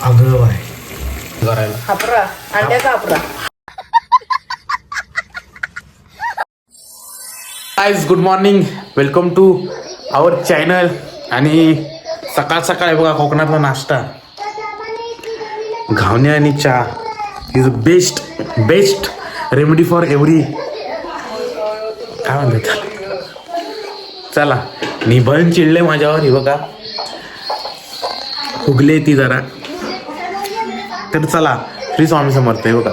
अगं बाय करायला हापरा अंड्याचा हापरा. Guys good morning, welcome to our channel. आणि सकाळ सकाळ बघा कोकणातला नाश्ता, घावणे आणि चहा is best best remedy for every काय म्हणतात. चला निभन चिडले माझ्यावर, हे बघा फुगले ती जरा. तर चला श्री स्वामी समर्थ. हे बघा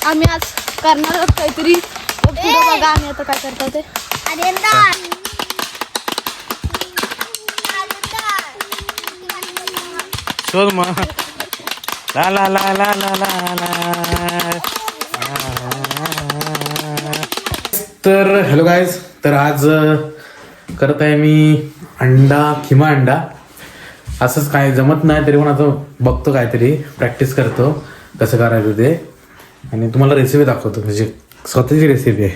आम्ही आज करणार आहोत काहीतरी. बघा आम्ही आता काय करतो ते. शोध मग ला ला ला ला ला ला ला. तर हॅलो गाईज, तर आज करत आहे मी अंडा खिमा अंडा. असंच काय जमत नाही तरी पण आता बघतो, काहीतरी प्रॅक्टिस करतो कसं करायचं ते, आणि तुम्हाला रेसिपी दाखवतो. म्हणजे स्वतःची रेसिपी आहे,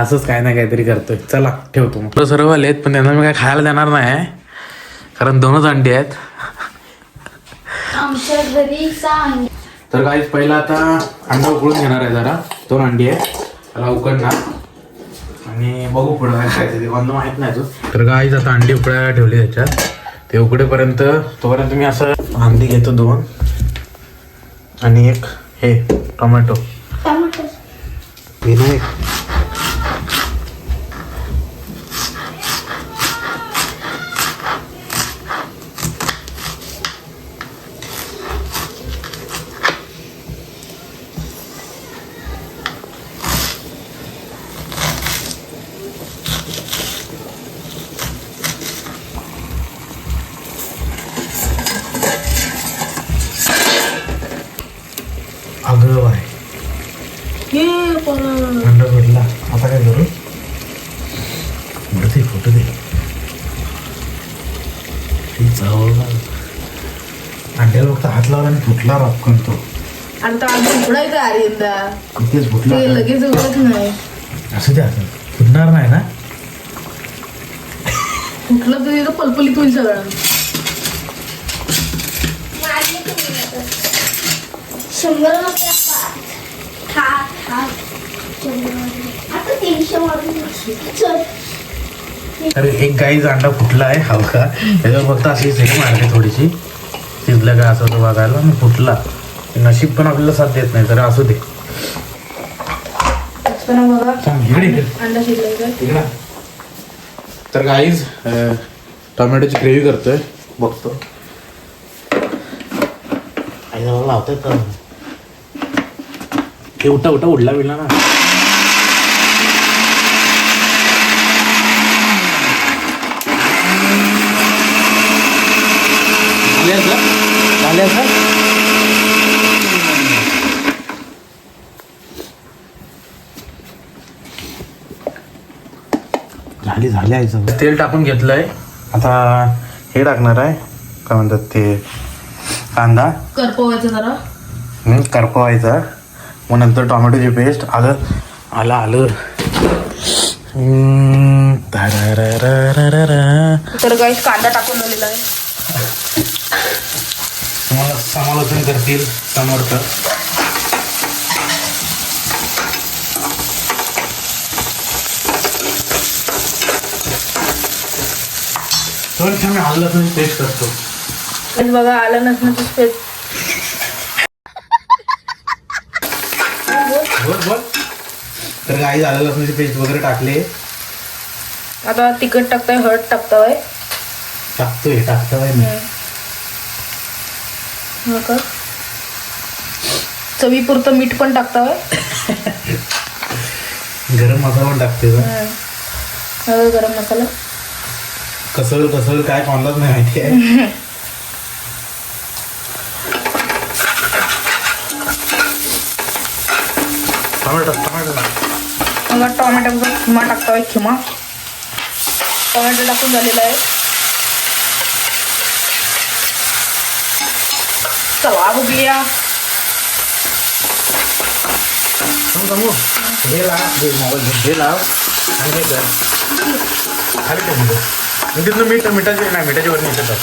असंच काय नाही काहीतरी करतोय. चला ठेवतो. मग सर्व आले आहेत पण त्यांना मी काय खायला देणार नाही, कारण दोनच अंडी आहेत आमच्या घरी. तर गाईज पहिला आता अंडा उकळून घेणार आहे, जरा 2 अंडी आहे त्याला उकडणार, आणि बघू पुढं काय खायचं ते कोणतं माहीत नाही तो. तर गाईज आता अंडी उकळायला ठेवली त्याच्यात, ते उकडेपर्यंत तोपर्यंत मी असं अंडी घेतो 2, आणि एक हे टोमॅटो घेणं एक. अगं बाय अंडा पडला. आता काय करू, फोटो दे अंड्याला फक्त हात लावला आणि फुटला रापकन तो. आता उघडायचं आर्यंदा तेच फुटला, लगेच उघडत नाही. असं द्या, असं फुटणार नाही ना. फुटलं तर तिथं पलपलीत होईल सगळं. तर एक गाईचा अंडा फुटला आहे हलका, त्याच्यावर फक्त अशी सेम मारली थोडीशी, शिजलं का असं तो बघायला, आणि फुटला. नशीब पण आपल्याला साथ देत नाही, तर असू दे. अंडा शिजलाय. तर गाईज टोमॅटोची ग्रेव्ही करतोय, बघतो लावतोय का हे. उठा उठा उडला बिडला ना. झाली झाली आहे. तेल टाकून घेतलंय, आता हे टाकणार आहे, काय म्हणतात ते, कांदा करपवायचं जरा, करपवायचा. मग नंतर टोमॅटोची पेस्ट, आलं आलं आलं. तर गाईस कांदा टाकून झालेला आहे. तुम्हाला समालोचन करतील समर्थ. थोडीशी मी आलं लसूण पेस्ट करतो. बघा आलं नसण्याची पेस्ट. बोल. तर काही आलं लसणाची पेस्ट वगैरे टाकले. आता तिखट टाकताय, हळद टाकताय, टाकतोय मी. चवीपुरतं मीठ पण टाकताय. गरम मसाला पण टाकते. गरम मसाला कसं काय कोणालाच नाही माहिती आहे. टोमॅटोचा खिमा टाकतोय. टोमॅटो टाकून झालेला आहे. चला बघूया. हे लाव आणि हे कर खाली तिथनं मिठाची नाही मिठाची वरणी येतात.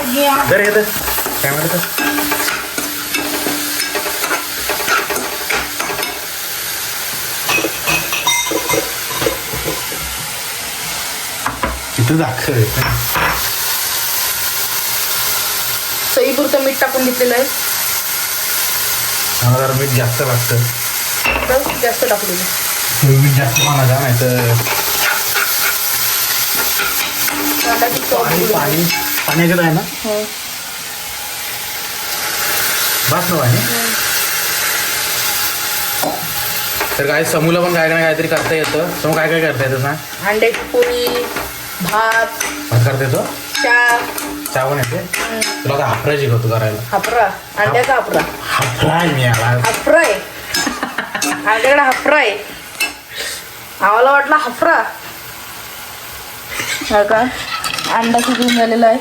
जर येत कॅमेरा किती दाखव चवीपुरतं मीठ टाकून घेतलेलं आहे. मला जरा मीठ जास्त लागतं. तर जास्त टाकलेलं मीठ जास्त पाण्याचा नाही तर कांद्याची चव बघूया. पाणी पाण्याच्यात आहे ना हो. बस ना पाणी. तर काय समूला पण काय काय काहीतरी करता येतं. समूह काय काय करता येतं सांग. अंड्याची पोळी, भात, भात करता येतो. चहा, चहा पण येते. तुला आता हापरा शिकवतो करायला. हापरा, अंड्याचा हापरा. हापरा आहे मी याला. हापरा आहे आमच्याकडे हापरा आहे. आम्हाला वाटलं हापरा. हा का अंडा शिजून झालेला आहे.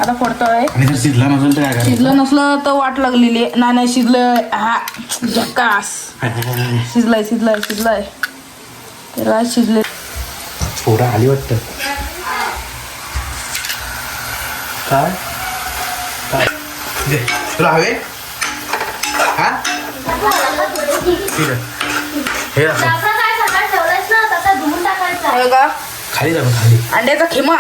आता फोडतोय. आणि जर शिजला नसेल तर काय करायचं. शिजलं नसलं तर वाट लागलेली आहे. नाही शिजलं. हा झकास. शिजलाय शिजलाय शिजलाय. तर आज शिजले. थोडा आली वाटतं. काय काय दे तुला हवे हा ठीक आहे. हे असं हे का खाली जाऊ खाली. अंड्याचा खिमा.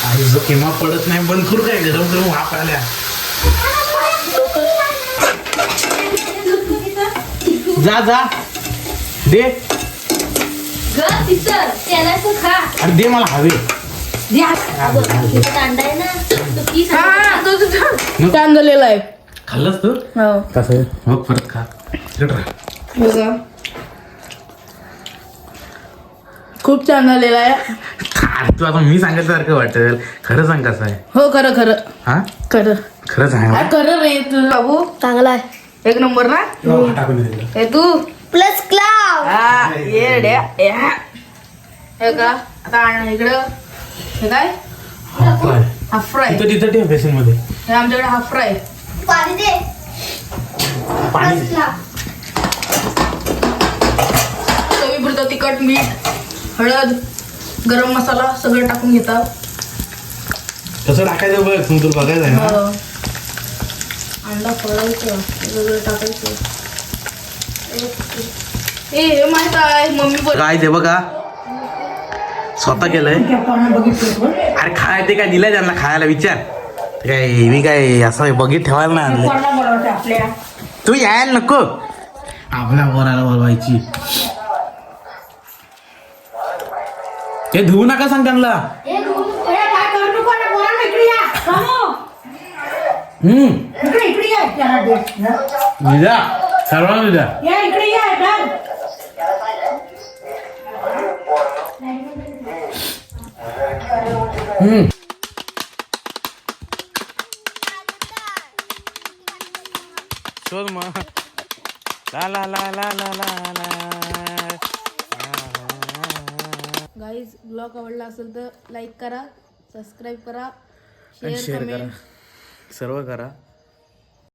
आणि जो किंवा पडत नाही बंद करू काय गरम गरम वाफ आल्या. जा जा दे अरे दे मला हवे. छान झालेला आहे. खाल्लंस तू हो. कसं मग परत खा. हे का? खूप छान झालेला आहे. तू आता मी सांगितल्यासारखं वाटेल. खरं सांग कसं आहे. हो खरं खरं हा खरं खरं सांग. खरं रे तुझं बाबू चांगला आहे. एक नंबर ना. टाकून दे तिला. हे तू प्लस क्लाव. हा ये रे या. हे का आता आण इकडं. हे काय हाफ फ्राय. Half fry. तिथं तिथं ठेव बेसन मध्ये हे आमच्याकडे हाफ फ्राय. पाणी दे. पाणी प्लस क्लाव. चवीपुरतं तिखट मीठ हळद गरम मसाला सगळं टाकून घेतात. कसं टाकायचं बघ. तू तुला बघायचं आहे ना. अंडा फोडायचं वेगळं टाकायचं. ए हे माहित आहे मम्मी बोल. काय ते बघा स्वतः केलंय. अरे खाय ते काय दिलंय त्यांना खायला विचार. ते काय मी काय असं बघित ठेवायला नाही आणलं. तू यायला नको आपल्या पोराला बोलवायची. ते धुवू नका सांग त्यांना. विजा सर्वांना विजा. शोध मग. ला ला ला ला ला ला ला. गाईज ब्लॉग आवडला असेल तर लाईक करा सबस्क्राईब करा शेअर शेअर करा कमेंट सर्व करा.